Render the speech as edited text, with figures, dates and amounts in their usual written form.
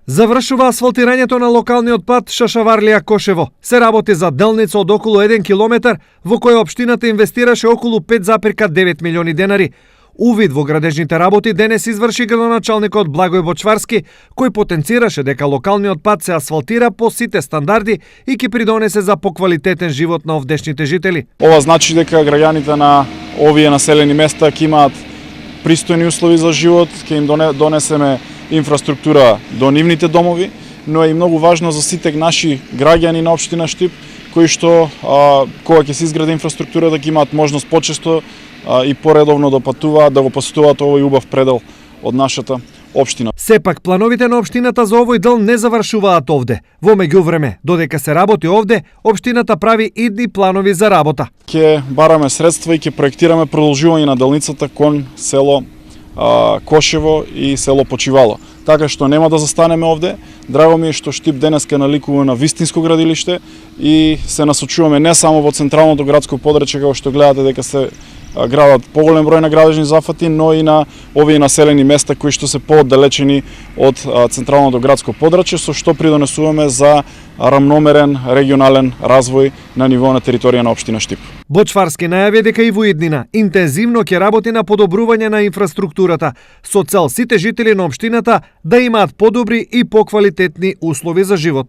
Завршува асфалтирањето на локалниот пат Шашаварлија-Кошево. Се работи за делница од околу 1 километар, во која општината инвестираше околу 5,9 милиони денари. Увид во градежните работи денес изврши градоначалникот Благој Бочварски, кој потенцираше дека локалниот пат се асфалтира по сите стандарди и ќе придонесе за поквалитетен живот на овдешните жители. Ова значи дека граѓаните на овие населени места ќе имаат пристојни услови за живот, ќе им донесеме инфраструктура до нивните домови, но е и многу важно за сите наши граѓани на општина Штип, кои што кога ќе се изгради инфраструктурата ќе имаат можност почесто и поредовно да патуваат, да го посетуваат овој убав предел од нашата општина. Сепак плановите на општината за овој дел не завршуваат овде. Во меѓувреме, додека се работи овде, општината прави идни планови за работа. Ќе бараме средства и ќе проектираме продолжување на делницата кон село Кошево и село Почивало. Така што нема да застанеме овде. Драго ми е што Штип денеска наликува на вистинско градилиште и се насочуваме не само во централното градско подрачје, како што гледате дека се градат поголем број на градежни зафати, но и на овие населени места кои што се пооддалечени од централното градско подрачје, со што придонесуваме за рамномерен регионален развој на ниво на територија на општина Штип. Бочварски најави дека и во иднина интензивно ќе работи на подобрување на инфраструктурата, со цел сите жители на општината да имаат подобри и поквалитетни услови за живот.